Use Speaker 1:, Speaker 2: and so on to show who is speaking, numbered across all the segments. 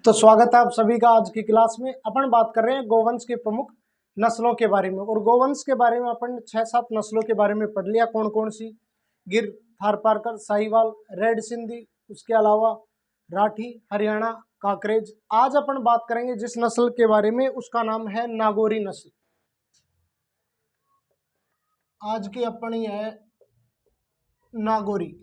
Speaker 1: तो स्वागत है आप सभी का आज की क्लास में। अपन बात कर रहे हैं गोवंश की प्रमुख नस्लों के बारे में। और गोवंश के बारे में अपन 6-7 नस्लों के बारे में पढ़ लिया। कौन कौन सी? गिर, थारपारकर, साहिवाल, रेड सिंधी, उसके अलावा राठी, हरियाणा, काकरेज। आज अपन बात करेंगे जिस नस्ल के बारे में, उसका नाम है नागौरी नस्ल। आज की अपनी है नागौरी।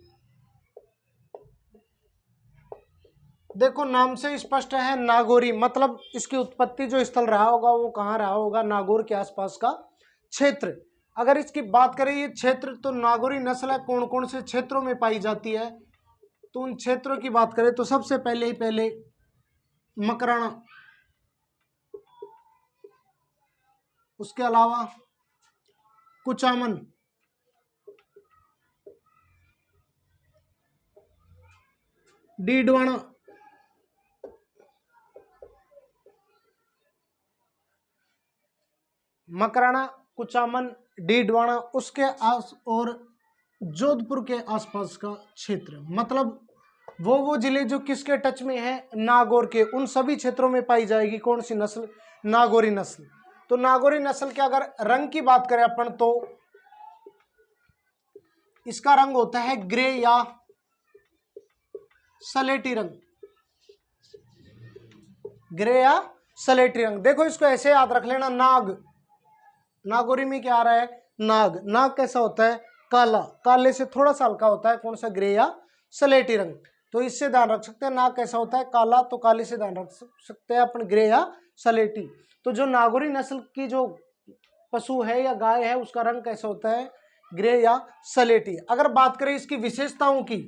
Speaker 1: देखो नाम से स्पष्ट है, नागौरी मतलब इसकी उत्पत्ति जो स्थल रहा होगा वो कहाँ रहा होगा? नागौर के आसपास का क्षेत्र। अगर इसकी बात करें ये क्षेत्र, तो नागौरी नस्ल कौन कौन से क्षेत्रों में पाई जाती है? तो उन क्षेत्रों की बात करें तो सबसे पहले मकराना, उसके अलावा कुचामन, डीडवाना, मकराना, कुचामन, डीडवाना, उसके आस और जोधपुर के आसपास का क्षेत्र। मतलब वो जिले जो किसके टच में है? नागौर के। उन सभी क्षेत्रों में पाई जाएगी कौन सी नस्ल? नागौरी नस्ल। तो नागौरी नस्ल के अगर रंग की बात करें अपन, तो इसका रंग होता है ग्रे या सलेटी रंग। ग्रे या सलेटी रंग। देखो इसको ऐसे याद रख लेना, नाग, नागौरी में क्या आ रहा है? नाग। नाग कैसा होता है? काला, काले से थोड़ा सा हल्का होता है। कौन सा? ग्रे या सलेटी रंग। तो इससे ध्यान रख सकते हैं, नाग कैसा होता है? काला। तो काले से ध्यान रख सकते हैं अपन ग्रे या सलेटी। तो जो नागौरी नस्ल की जो पशु है या गाय है, उसका रंग कैसा होता है? ग्रे या सलेटी। अगर बात करें इसकी विशेषताओं की,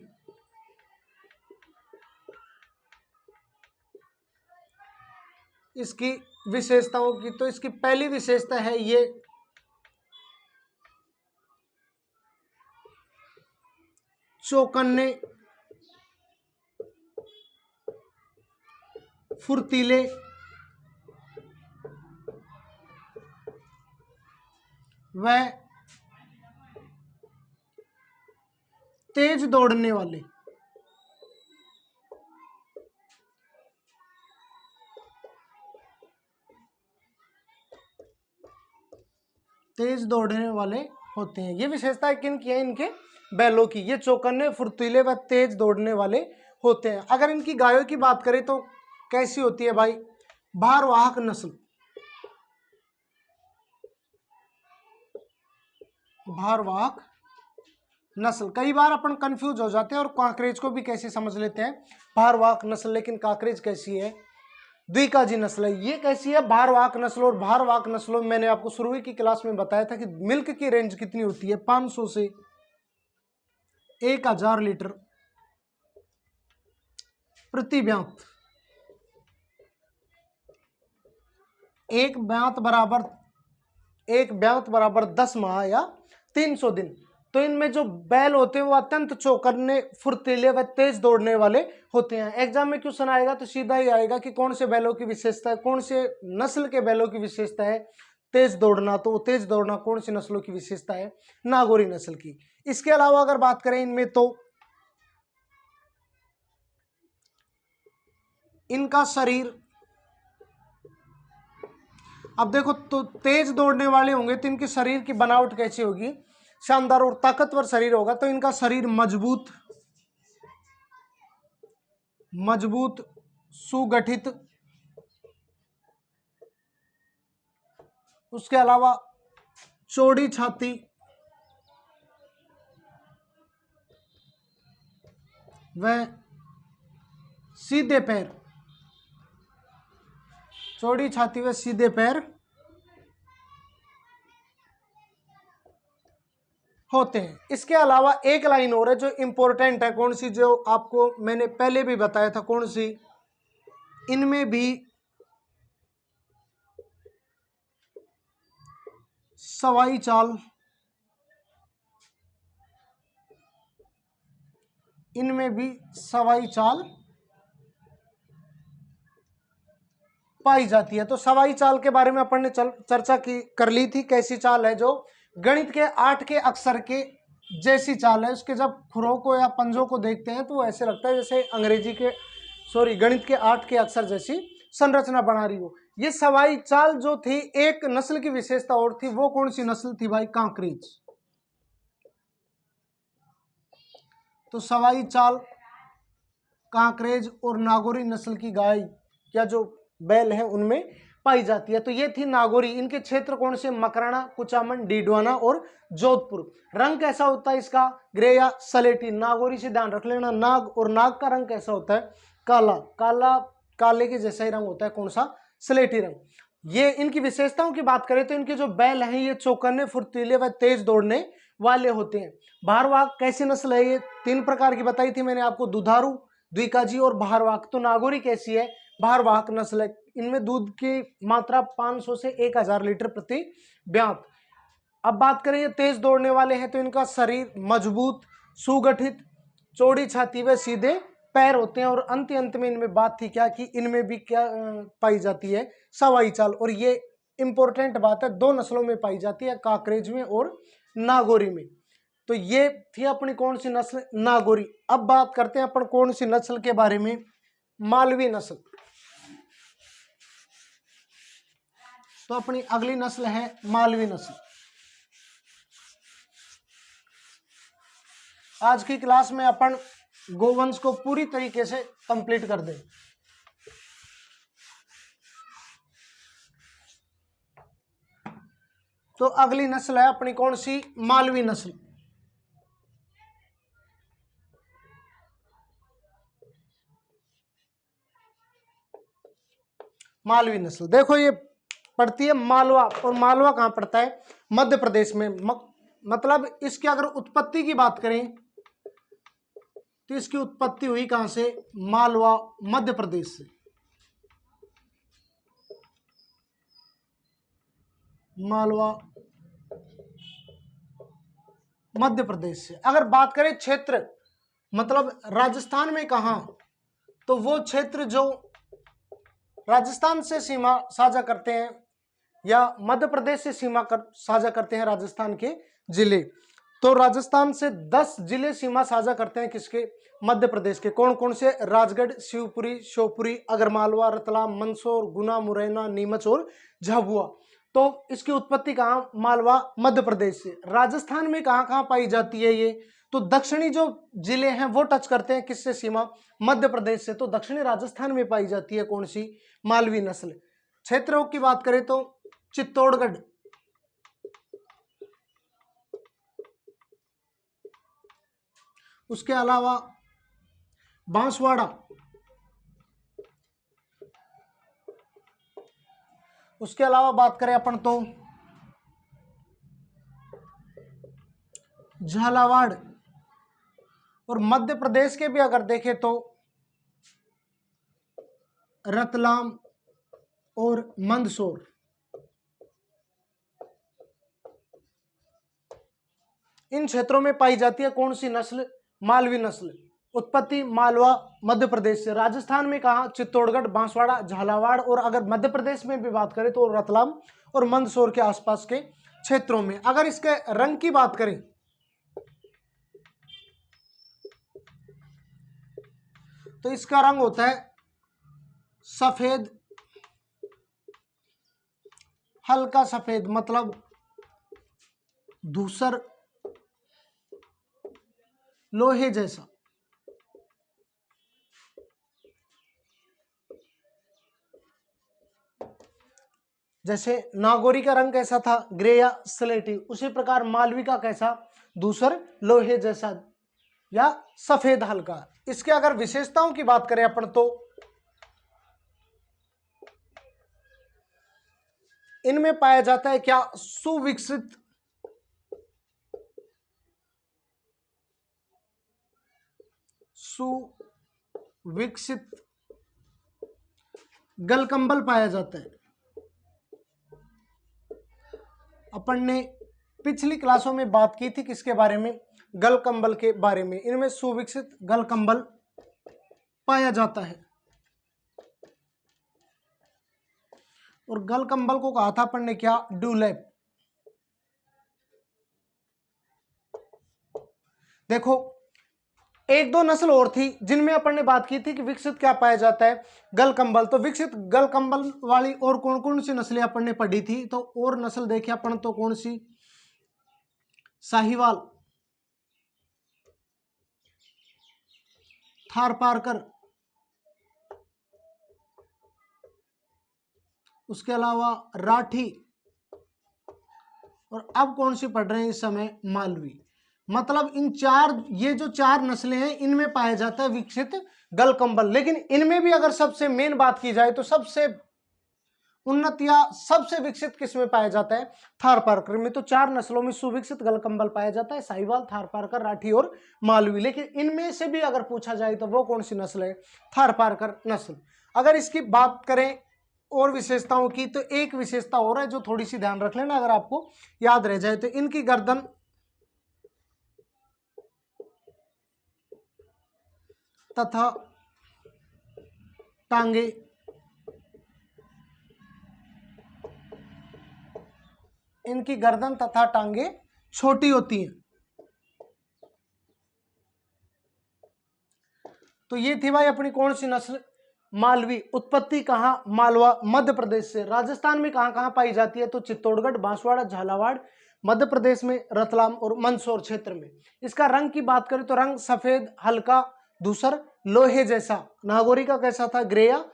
Speaker 1: तो इसकी पहली विशेषता है ये चौकन्ने, फुर्तीले व तेज दौड़ने वाले। तेज दौड़ने वाले होते हैं। ये विशेषता किन की है? इनके बैलों की। ये चौकन्ने, फुर्तीले व तेज दौड़ने वाले होते हैं। अगर इनकी गायों की बात करें तो कैसी होती है भाई? भारवाहक नस्ल। भारवाहक नस्ल। कई बार अपन कंफ्यूज हो जाते हैं और कांकरेज को भी कैसे समझ लेते हैं? भारवाहक नस्ल। लेकिन कांकरेज कैसी है? द्विकाजी नस्ल है। ये कैसी है? भारवाहक नस्ल। और भारवाहक नस्लों में मैंने आपको शुरू की क्लास में बताया था कि मिल्क की रेंज कितनी होती है? 500 से 1000 लीटर प्रति ब्यांत। एक ब्यांत बराबर 10 माह या 300 दिन। तो इनमें जो बैल होते हैं वो अत्यंत चौकन्ने, फुर्तीले व तेज दौड़ने वाले होते हैं। एग्जाम में क्वेश्चन आएगा तो सीधा ही आएगा कि कौन से बैलों की विशेषता है, कौन से नस्ल के बैलों की विशेषता है तेज दौड़ना। तो तेज दौड़ना कौन सी नस्लों की विशेषता है? नागौरी नस्ल की। इसके अलावा अगर बात करें इनमें, तो इनका शरीर, अब देखो तो तेज दौड़ने वाले होंगे तो इनके शरीर की बनावट कैसी होगी? शानदार और ताकतवर शरीर होगा। तो इनका शरीर मजबूत, सुगठित, उसके अलावा चौड़ी छाती व सीधे पैर। चौड़ी छाती व सीधे पैर होते हैं। इसके अलावा एक लाइन और है जो इंपॉर्टेंट है। कौन सी? जो आपको मैंने पहले भी बताया था। कौन सी? इनमें भी सवाई चाल, पाई जाती है। तो सवाई चाल के बारे में अपन ने चर्चा कर ली थी। कैसी चाल है? जो गणित के 8 के अक्षर के जैसी चाल है। उसके जब खुरों को या पंजों को देखते हैं तो ऐसे लगता है जैसे अंग्रेजी के सॉरी गणित के 8 के अक्षर जैसी संरचना बना रही हो। ये सवाई चाल जो थी, एक नस्ल की विशेषता और थी, वो कौन सी नस्ल थी भाई? कांकरेज। तो सवाई चाल, कांकरेज और नागौरी नस्ल की गाय या जो बैल है उनमें पाई जाती है। तो ये थी नागौरी। इनके क्षेत्र कौन से? मकराना, कुचामन, डीडवाना और जोधपुर। रंग कैसा होता है इसका? ग्रे या सलेटी। नागौरी से ध्यान रख लेना, नाग, और नाग का रंग कैसा होता है? काला। काला, काले के जैसा ही रंग होता है, कौन सा? सलेटी रंग। ये इनकी विशेषताओं की बात करें तो इनके जो बैल हैं ये चौकन्ने, फुर्तीले व तेज दौड़ने वाले होते हैं। भारवाहक कैसी नस्ल है? ये 3 प्रकार की बताई थी मैंने आपको, दुधारू, द्विकाजी और भारवाहक। तो नागौरी कैसी है? भारवाहक नस्ल है। इनमें दूध की मात्रा 500 से 1000 लीटर प्रति ब्यात। अब बात करें ये तेज दौड़ने वाले हैं तो इनका शरीर मजबूत, सुगठित, चौड़ी छाती व सीधे पैर होते हैं। और अंत में इनमें बात थी क्या कि इनमें भी क्या पाई जाती है? सवाई चाल। और ये इंपॉर्टेंट बात है, 2 नस्लों में पाई जाती है, कांकरेज में और नागौरी में। तो ये थी अपनी कौन सी नस्ल? नागौरी। अब बात करते हैं अपन कौन सी नस्ल के बारे में? मालवी नस्ल। तो अपनी अगली नस्ल है मालवी नस्ल। आज की क्लास में अपन गोवंश को पूरी तरीके से कंप्लीट कर दें। तो अगली नस्ल है अपनी कौन सी? मालवी नस्ल। मालवी नस्ल देखो ये पड़ती है मालवा। और मालवा कहाँ पड़ता है? मध्य प्रदेश में। मतलब इसकी अगर उत्पत्ति की बात करें तो इसकी उत्पत्ति हुई कहां से? मालवा, मध्य प्रदेश से। मालवा, मध्य प्रदेश से। अगर बात करें क्षेत्र, मतलब राजस्थान में कहां? तो वो क्षेत्र जो राजस्थान से सीमा साझा करते हैं या मध्य प्रदेश से सीमा साझा करते हैं राजस्थान के जिले। तो राजस्थान से 10 जिले सीमा साझा करते हैं किसके? मध्य प्रदेश के। कौन कौन से? राजगढ़, शिवपुरी, श्योपुरी, अगरमालवा, रतलाम, मंदसौर, गुना, मुरैना, नीमच और झाबुआ। तो इसकी उत्पत्ति कहाँ? मालवा, मध्य प्रदेश से। राजस्थान में कहाँ कहाँ पाई जाती है ये? तो दक्षिणी जो जिले हैं वो टच करते हैं किससे सीमा? मध्य प्रदेश से। तो दक्षिणी राजस्थान में पाई जाती है कौन सी? मालवी नस्ल। क्षेत्रों की बात करें तो चित्तौड़गढ़, उसके अलावा बांसवाड़ा, उसके अलावा बात करें अपन तो झालावाड़, और मध्य प्रदेश के भी अगर देखें तो रतलाम और मंदसौर। इन क्षेत्रों में पाई जाती है कौन सी नस्ल? मालवी नस्ल। उत्पत्ति मालवा, मध्य प्रदेश से। राजस्थान में कहा? चित्तौड़गढ़, बांसवाड़ा, झालावाड़। और अगर मध्य प्रदेश में भी बात करें तो रतलाम और मंदसौर के आसपास के क्षेत्रों में। अगर इसके रंग की बात करें तो इसका रंग होता है सफेद, हल्का सफेद, मतलब धूसर, लोहे जैसा। जैसे नागौरी का रंग कैसा था? ग्रे या स्लेटी। उसी प्रकार मालवी का कैसा? धूसर, लोहे जैसा या सफेद हल्का। इसके अगर विशेषताओं की बात करें अपन तो इनमें पाया जाता है क्या? सुविकसित गलकंबल पाया जाता है। अपन ने पिछली क्लासों में बात की थी किसके बारे में? गलकंबल के बारे में। इनमें सुविकसित गलकंबल पाया जाता है। और गलकंबल को कहा था अपन ने क्या? ड्यूलैप। देखो एक दो नस्ल और थी जिनमें अपन ने बात की थी कि विकसित क्या पाया जाता है, गलकंबल। तो विकसित गलकंबल वाली और कौन कौन सी नस्लें अपन ने पढ़ी थी, तो और नस्ल देखे अपन तो कौन सी, साहिवाल, थारपारकर, उसके अलावा राठी, और अब कौन सी पढ़ रहे हैं इस समय, मालवी। मतलब इन चार, ये जो चार नस्लें हैं इनमें पाया जाता है विकसित गलकंबल। लेकिन इनमें भी अगर सबसे मेन बात की जाए तो सबसे उन्नत या सबसे विकसित किस में पाया जाता है, थारपारकर में। तो चार नस्लों में सुविकसित गलकंबल पाया जाता है, साहिवाल, थारपारकर, राठी और मालवी। लेकिन इनमें से भी अगर पूछा जाए तो वो कौन सी नस्ल है, थारपारकर नस्ल। अगर इसकी बात करें और विशेषताओं की, तो एक विशेषता और है जो थोड़ी सी ध्यान रख लेना, अगर आपको याद रह जाए तो, इनकी गर्दन तथा टांगे इनकी गर्दन तथा टांगे छोटी होती हैं। तो ये थी भाई अपनी कौन सी नस्ल, मालवी। उत्पत्ति कहाँ, मालवा, मध्य प्रदेश से। राजस्थान में कहाँ कहाँ पाई जाती है, तो चित्तौड़गढ़, बांसवाड़ा, झालावाड़, मध्य प्रदेश में रतलाम और मंदसौर क्षेत्र में। इसका रंग की बात करें तो रंग सफेद, हल्का धूसर, लोहे जैसा। नागौरी का कैसा था, ग्रे या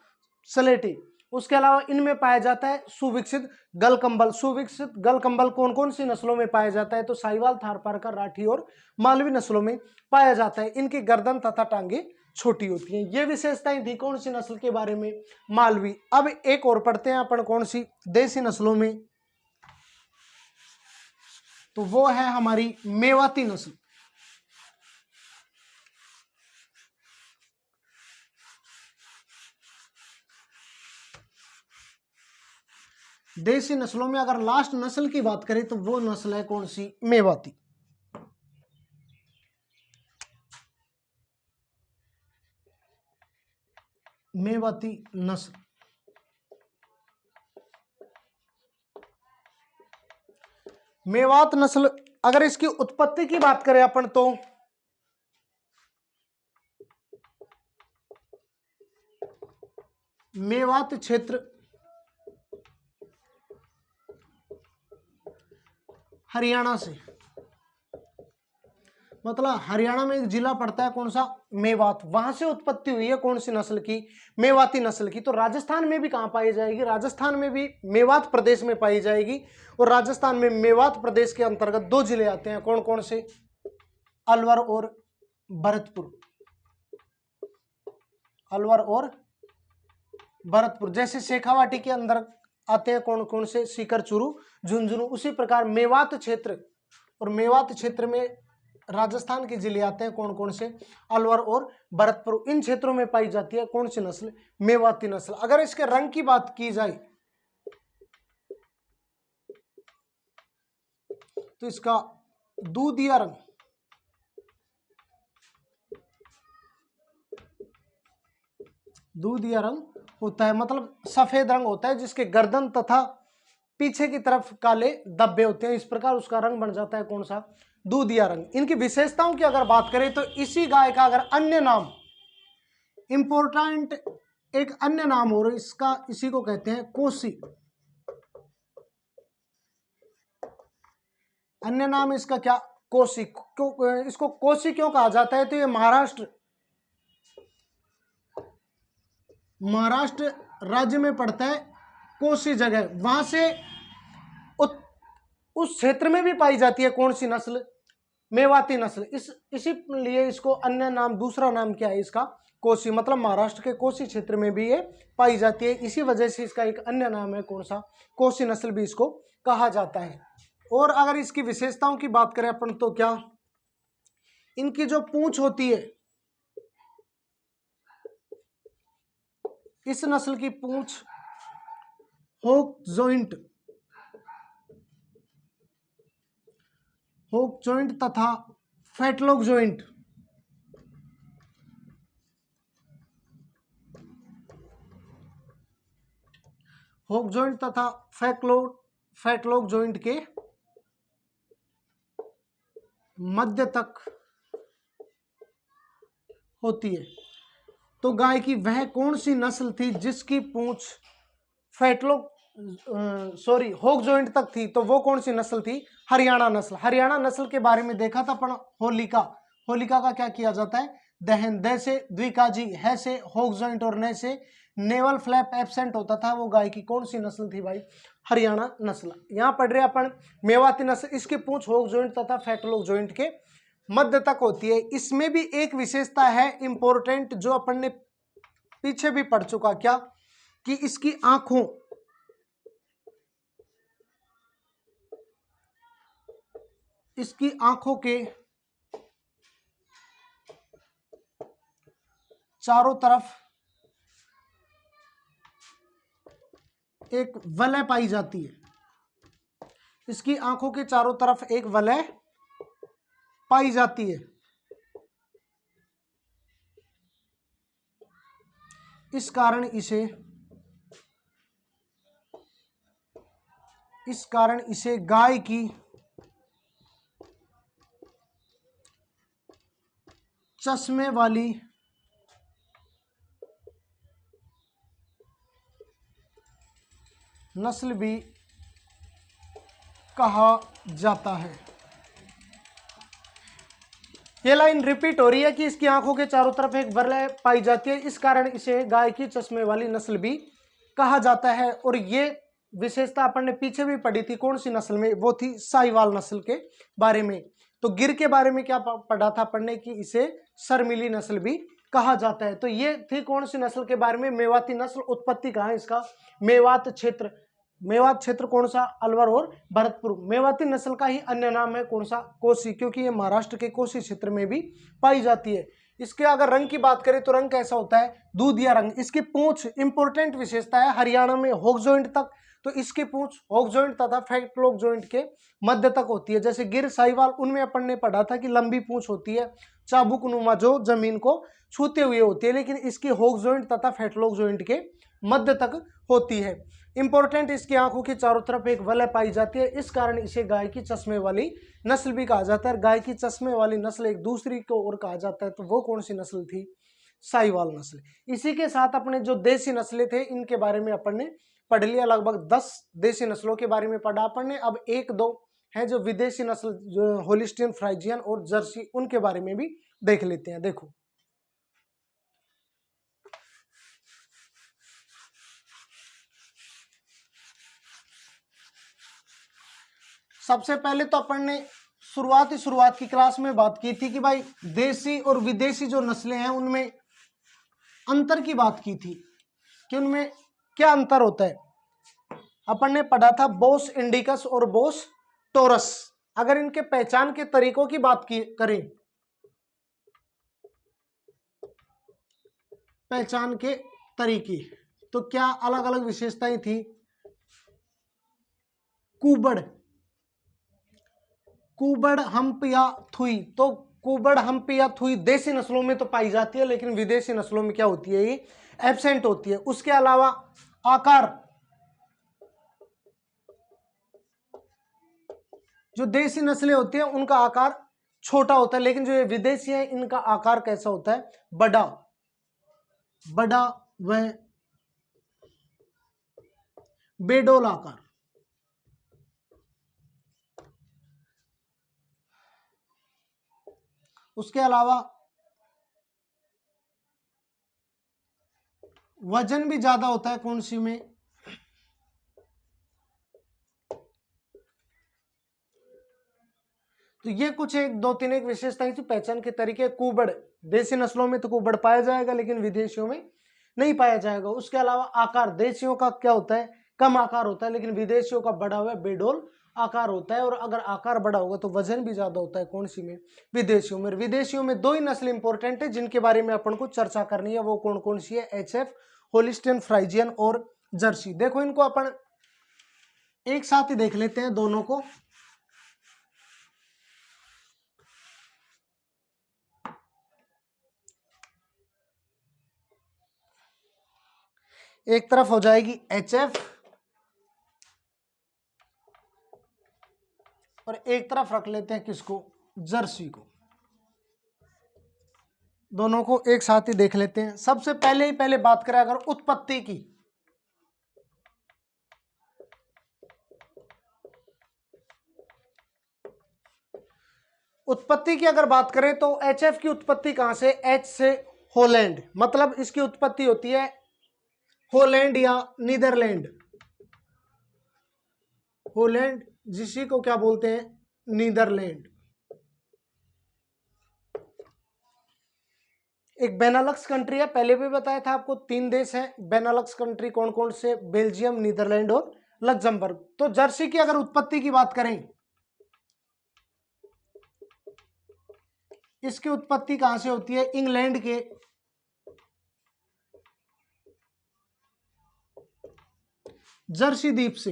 Speaker 1: सलेटी। उसके अलावा इनमें पाया जाता है सुविकसित गलकंबल। सुविकसित गलकंबल कौन कौन सी नस्लों में पाया जाता है, तो साहिवाल, थारपारकर, राठी और मालवी नस्लों में पाया जाता है। इनकी गर्दन तथा टांगे छोटी होती हैं। ये विशेषताएं थी कौन सी नस्ल के बारे में, मालवी। अब एक और पढ़ते हैं अपन, कौन सी, देसी नस्लों में, तो वो है हमारी मेवाती नस्ल। देसी नस्लों में अगर लास्ट नस्ल की बात करें तो वो नस्ल है कौन सी, मेवाती। मेवाती नस्ल। मेवात नस्ल, अगर इसकी उत्पत्ति की बात करें अपन तो मेवात क्षेत्र हरियाणा से, मतलब हरियाणा में एक जिला पड़ता है कौन सा, मेवात, वहां से उत्पत्ति हुई है कौन सी नस्ल की, मेवाती नस्ल की। तो राजस्थान में भी कहां पाई जाएगी, राजस्थान में भी मेवात प्रदेश में पाई जाएगी। और राजस्थान में मेवात प्रदेश के अंतर्गत दो जिले आते हैं, कौन कौन से, अलवर और भरतपुर। अलवर और भरतपुर। जैसे शेखावाटी के अंदर आते हैं कौन कौन से, सीकर, चूरू, झुंझुनू। उसी प्रकार मेवात क्षेत्र, और मेवात क्षेत्र में राजस्थान के जिले आते हैं कौन कौन से, अलवर और भरतपुर। इन क्षेत्रों में पाई जाती है कौन सी नस्ल, मेवाती नस्ल। अगर इसके रंग की बात की जाए तो इसका दूधिया रंग, दूधिया रंग होता है, मतलब सफेद रंग होता है, जिसके गर्दन तथा पीछे की तरफ काले धब्बे होते हैं। इस प्रकार उसका रंग बन जाता है कौन सा, दूधिया रंग। इनकी विशेषताओं की अगर बात करें तो इसी गाय का अगर अन्य नाम, इंपॉर्टेंट एक अन्य नाम हो, इसका, इसी को कहते हैं कोसी। अन्य नाम इसका क्या, कोसी। इसको कोसी क्यों कहा जाता है, तो ये महाराष्ट्र राज्य में पड़ता है, कोसी जगह, वहां से उस क्षेत्र में भी पाई जाती है कौन सी नस्ल, मेवाती नस्ल। इसी लिए इसको अन्य नाम, दूसरा नाम क्या है इसका, कोसी। मतलब महाराष्ट्र के कोसी क्षेत्र में भी ये पाई जाती है, इसी वजह से इसका एक अन्य नाम है कौन सा, कोसी नस्ल भी इसको कहा जाता है। और अगर इसकी विशेषताओं की बात करें अपन तो क्या, इनकी जो पूंछ होती है, इस नस्ल की पूंछ होक जॉइंट तथा फैटलॉक जॉइंट, होक जॉइंट तथा फैटलॉक जॉइंट के मध्य तक होती है। तो गाय की वह कौन सी नस्ल थी जिसकी पूंछ फेटलोक होक जॉइंट तक थी? तो वो कौन सी नस्ल थी? हरियाणा नस्ल। हरियाणा नस्ल के बारे में देखा था अपन। होलिका, होलिका का क्या किया जाता है? दहन। द से द्विकाजी, है से होक जॉइंट और न से नेवल फ्लैप एब्सेंट होता था। वो गाय की कौन सी नस्ल थी भाई? हरियाणा नस्ल। यहाँ पढ़ रहे अपन मेवाती नस्ल। इसकी पूंछ होक जॉइंट तथा फेटलोक जॉइंट के मध्य तक होती है। इसमें भी एक विशेषता है इंपॉर्टेंट, जो अपन ने पीछे भी पढ़ चुका, क्या कि इसकी आंखों के चारों तरफ एक वलय पाई जाती है। इसकी आंखों के चारों तरफ एक वलय पाई जाती है। इस कारण इसे गाय की चश्मे वाली नस्ल भी कहा जाता है। ये लाइन रिपीट हो रही है कि इसकी आंखों के चारों तरफ एक वलय पाई जाती है, इस कारण इसे गाय की चश्मे वाली नस्ल भी कहा जाता है। और ये विशेषता अपन ने पीछे भी पढ़ी थी, कौन सी नस्ल में? वो थी साहिवाल नस्ल के बारे में। तो गिर के बारे में क्या पढ़ा था पढ़ने की? इसे शर्मिली नस्ल भी कहा जाता है। तो ये थी कौन सी नस्ल के बारे में? मेवाती नस्ल। उत्पत्ति कहाँ है इसका? मेवात क्षेत्र। मेवात क्षेत्र कौन सा? अलवर और भरतपुर। मेवाती नस्ल का ही अन्य नाम है कौन सा? कोसी, क्योंकि ये महाराष्ट्र के कोसी क्षेत्र में भी पाई जाती है। इसके अगर रंग की बात करें तो रंग कैसा होता है? दूधिया रंग। इसकी पूंछ इंपॉर्टेंट विशेषता है, हरियाणा में होक जॉइंट तक। तो इसकी पूंछ होक जॉइंट तथा फेटलोक जॉइंट के मध्य तक होती है। जैसे गिर, साहिवाल, उनमें अपन ने पढ़ा था कि लंबी पूंछ होती है, चाबुक नुमा, जो जमीन को छूते हुए होती है, लेकिन इसकी होक जॉइंट तथा फेटलोक जॉइंट के मध्य तक होती है। इंपॉर्टेंट, इसकी आंखों की चारों तरफ एक वलय पाई जाती है, इस कारण इसे गाय की चश्मे वाली नस्ल भी कहा जाता है। गाय की चश्मे वाली नस्ल एक दूसरी को और कहा जाता है, तो वो कौन सी नस्ल थी? साहिवाल नस्ल। इसी के साथ अपने जो देसी नस्लें थे इनके बारे में अपन ने पढ़ लिया। लगभग 10 देसी नस्लों के बारे में पढ़ा अपन ने। अब एक दो है जो विदेशी नस्ल, जो होलिस्टियन, फ्राइजियन और जर्सी, उनके बारे में भी देख लेते हैं। देखो, सबसे पहले तो अपन ने शुरुआत की क्लास में बात की थी कि भाई देसी और विदेशी जो नस्लें हैं उनमें अंतर की बात की थी कि उनमें क्या अंतर होता है। अपन ने पढ़ा था बोस इंडिकस और बोस टोरस। अगर इनके पहचान के तरीकों की बात की करें, पहचान के तरीके, तो क्या अलग अलग विशेषताएं थी? कुबड़, कुबड़, हम्प या थुई। तो कुबड़, हम्प या थुई देसी नस्लों में तो पाई जाती है, लेकिन विदेशी नस्लों में क्या होती है? ये एब्सेंट होती है। उसके अलावा आकार, जो देसी नस्लें होती है उनका आकार छोटा होता है, लेकिन जो ये विदेशी है इनका आकार कैसा होता है? बड़ा, बड़ा व बेडोल आकार। उसके अलावा वजन भी ज्यादा होता है कौन सी में? तो ये कुछ एक दो तीन एक विशेषताएं थी पहचान के तरीके। कुबड़, देसी नस्लों में तो कुबड़ पाया जाएगा, लेकिन विदेशियों में नहीं पाया जाएगा। उसके अलावा आकार, देशियों का क्या होता है? कम आकार होता है, लेकिन विदेशियों का बड़ा हुआ बेडोल आकार होता है। और अगर आकार बड़ा होगा तो वजन भी ज्यादा होता है कौन सी में? विदेशियों में। विदेशियों में दो ही नस्ल इंपॉर्टेंट है जिनके बारे में अपन को चर्चा करनी है, वो कौन कौन सी है? HF, होलिस्टियन फ्राइजियन और जर्सी। देखो, इनको अपन एक साथ ही देख लेते हैं दोनों को। एक तरफ हो जाएगी HF और एक तरफ रख लेते हैं किसको? जर्सी को। दोनों को एक साथ ही देख लेते हैं। सबसे पहले बात करें अगर उत्पत्ति की, अगर बात करें तो HF की उत्पत्ति कहां से? H से हॉलैंड, मतलब इसकी उत्पत्ति होती है हॉलैंड या नीदरलैंड। हॉलैंड जिसी को क्या बोलते हैं? नीदरलैंड। एक बेनालक्स कंट्री है, पहले भी बताया था आपको, 3 देश हैं बेनालक्स कंट्री। कौन कौन से? बेल्जियम, नीदरलैंड और लग्जमबर्ग। तो जर्सी की अगर उत्पत्ति की बात करें, इसकी उत्पत्ति कहां से होती है? इंग्लैंड के जर्सी द्वीप से।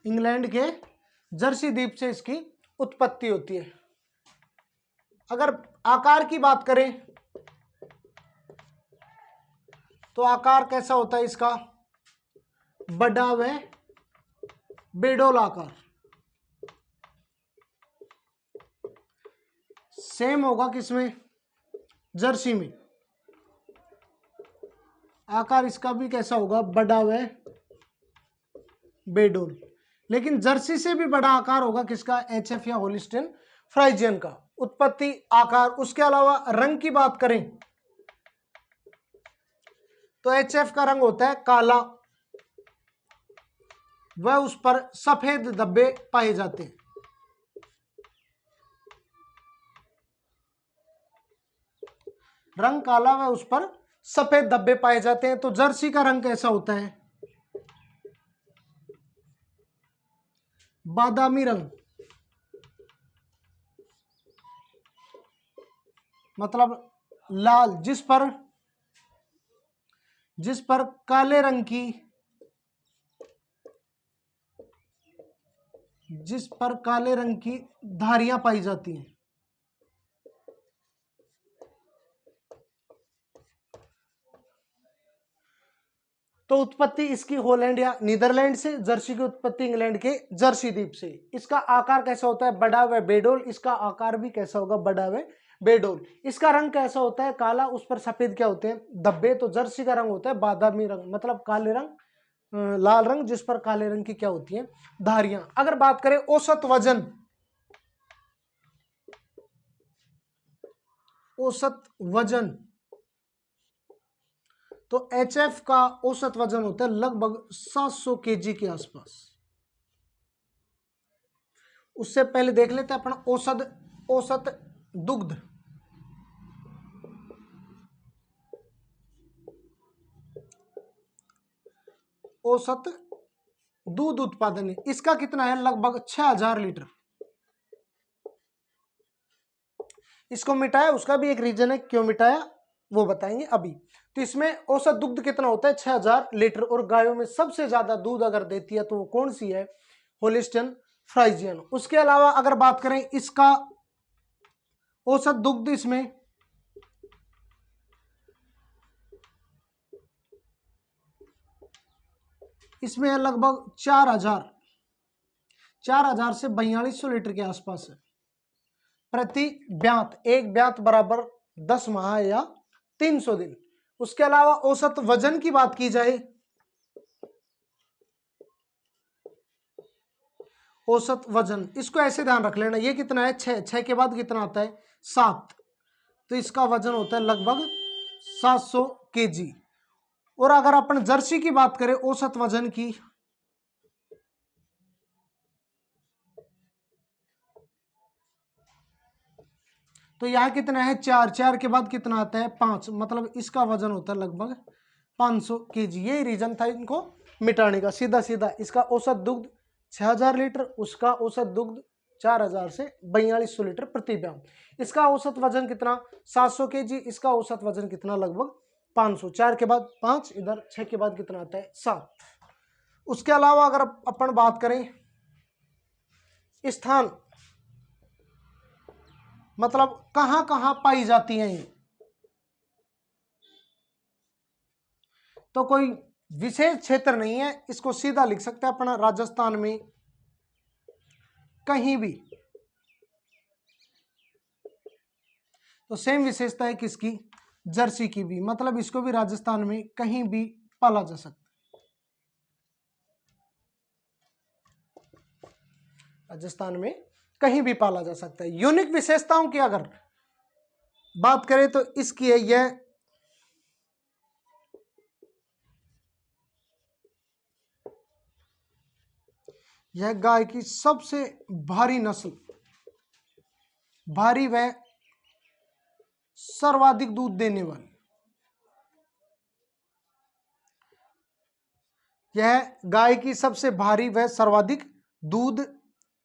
Speaker 1: इंग्लैंड के जर्सी द्वीप से इसकी उत्पत्ति होती है। अगर आकार की बात करें तो आकार कैसा होता है इसका? बड़ा व बेडोल आकार। सेम होगा किसमें? जर्सी में। आकार इसका भी कैसा होगा? बड़ा व बेडोल। लेकिन जर्सी से भी बड़ा आकार होगा किसका? HF या होलिस्टीन फ्राइजियन का। उत्पत्ति, आकार। उसके अलावा रंग की बात करें तो HF का रंग होता है काला, वह उस पर सफेद धब्बे पाए जाते हैं। रंग काला व उस पर सफेद धब्बे पाए जाते हैं। तो जर्सी का रंग कैसा होता है? बादामी रंग, मतलब लाल, जिस पर काले रंग की धारियां पाई जाती हैं। तो उत्पत्ति इसकी हॉलैंड या नीदरलैंड से, जर्सी की उत्पत्ति इंग्लैंड के जर्सी द्वीप से। इसका आकार कैसा होता है? बड़ा व बेडोल। इसका आकार भी कैसा होगा? बड़ा व बेडोल। इसका रंग कैसा होता है? काला, उस पर सफेद क्या होते हैं? धब्बे। तो जर्सी का रंग होता है बादामी रंग, मतलब काले रंग, लाल रंग, जिस पर काले रंग की क्या होती है? धारियां। अगर बात करें औसत वजन, तो HF का औसत वजन होता है लगभग 700 kg के आसपास। उससे पहले देख लेते हैं अपन औसत दुग्ध। औसत दूध उत्पादन इसका कितना है? लगभग 6000 लीटर। इसको मिटाया, उसका भी एक रीजन है क्यों मिटाया, वो बताएंगे अभी। तो इसमें औसत दुग्ध कितना होता है? 6000 लीटर। और गायों में सबसे ज्यादा दूध अगर देती है तो वो कौन सी है? Holstein Friesian. उसके अलावा अगर बात करें इसका औसत दुग्ध, इसमें लगभग 4000 से 4200 लीटर के आसपास है प्रति ब्यात। एक ब्यात बराबर 10 माह या 300 दिन। उसके अलावा औसत वजन की बात की जाए, औसत वजन, इसको ऐसे ध्यान रख लेना, ये कितना है? 6 के बाद कितना आता है? 7। तो इसका वजन होता है लगभग 700 kg। और अगर अपन जर्सी की बात करें औसत वजन की, तो यह कितना है? 4 के बाद कितना आता है? 5, मतलब इसका वजन होता है लगभग 500 kg। यही रीजन था इनको मिटाने का। सीधा सीधा इसका औसत दुग्ध 6000 लीटर, उसका औसत दुग्ध 4000 से 4200 लीटर प्रति ब्याम। इसका औसत वजन कितना? 700 kg। इसका औसत वजन कितना? लगभग 500। 4 के बाद 5, इधर 6 के बाद कितना आता है? 7। उसके अलावा अगर अपन बात करें स्थान, मतलब कहां कहां पाई जाती हैं ये, तो कोई विशेष क्षेत्र नहीं है, इसको सीधा लिख सकते हैं अपना। राजस्थान में, कहीं भी। तो सेम विशेषता है किसकी, जर्सी की भी, मतलब इसको भी राजस्थान में कहीं भी पाला जा सकता है। राजस्थान में कहीं भी पाला जा सकता है। यूनिक विशेषताओं की अगर बात करें तो इसकी है यह गाय की सबसे भारी नस्ल, भारी व सर्वाधिक दूध देने वाली, यह गाय की सबसे भारी व सर्वाधिक दूध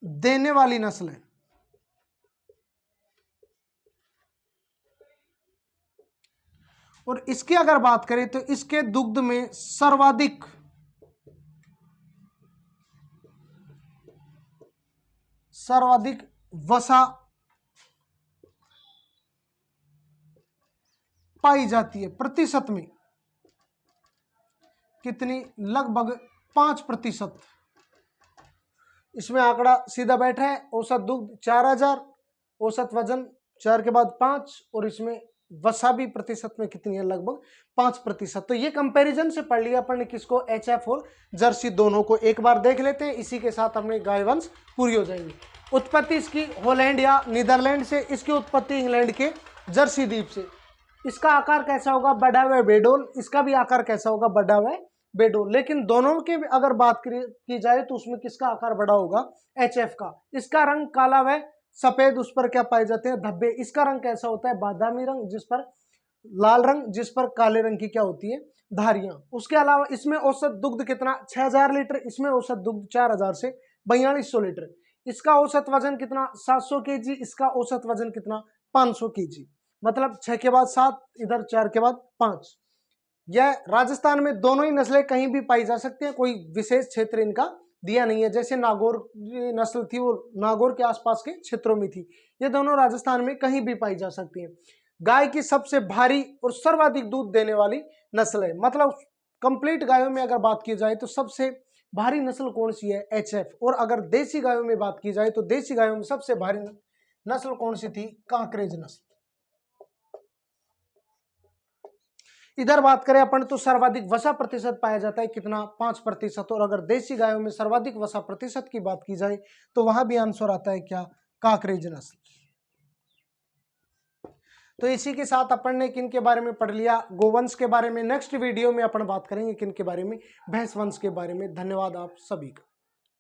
Speaker 1: देने वाली नस्ल है। और इसकी अगर बात करें तो इसके दुग्ध में सर्वाधिक वसा पाई जाती है। प्रतिशत में कितनी, लगभग 5%। इसमें आंकड़ा सीधा बैठा है। औसत दुग्ध 4000, औसत वजन 4 के बाद 5, और इसमें वसा भी प्रतिशत में कितनी है, लगभग 5%। तो ये कंपैरिजन से पढ़ लिया अपन ने किसको, एचएफ और जर्सी दोनों को। एक बार देख लेते हैं, इसी के साथ अपने गाय वंश पूरी हो जाएंगी। उत्पत्ति इसकी हॉलैंड या नीदरलैंड से, इसकी उत्पत्ति इंग्लैंड के जर्सी द्वीप से। इसका आकार कैसा होगा, बड़ा व बेडोल। इसका भी आकार कैसा होगा, बड़ा व बेडोल। लेकिन दोनों की अगर बात की जाए तो उसमें किसका आकार बड़ा होगा, एचएफ का। इसका रंग काला व सफेद, उस पर क्या पाए जाते हैं, धब्बे। इसका रंग कैसा होता है, बादामी रंग, जिस पर लाल रंग, जिस पर काले रंग की क्या होती है, धारियां। उसके अलावा इसमें औसत दुग्ध कितना, 6000 लीटर। इसमें औसत दुग्ध 4000 से 4200 लीटर। इसका औसत वजन कितना, 700 केजी। इसका औसत वजन कितना, 500 केजी। मतलब 6 के बाद 7, इधर 4 के बाद 5। यह राजस्थान में दोनों ही नस्लें कहीं भी पाई जा सकती हैं, कोई विशेष क्षेत्र इनका दिया नहीं है। जैसे नागौर नस्ल थी, वो नागौर के आसपास के क्षेत्रों में थी। ये दोनों राजस्थान में कहीं भी पाई जा सकती हैं। गाय की सबसे भारी और सर्वाधिक दूध देने वाली नस्ल है। मतलब कंप्लीट गायों में अगर बात की जाए तो सबसे भारी नस्ल कौन सी है, एचएफ। और अगर देसी गायों में बात की जाए तो देसी गायों में सबसे भारी नस्ल कौन सी थी, कांकरेज नस्ल। इधर बात करें अपन तो सर्वाधिक वसा प्रतिशत पाया जाता है कितना, 5%। और अगर देसी गायों में सर्वाधिक वसा प्रतिशत की बात की जाए तो वहां भी आंसर आता है क्या, कांकरेज नस्ल। तो इसी के साथ अपन ने किन के बारे में पढ़ लिया, गोवंश के बारे में। नेक्स्ट वीडियो में अपन बात करेंगे किन के बारे में, भैंस वंश के बारे में। धन्यवाद आप सभी का।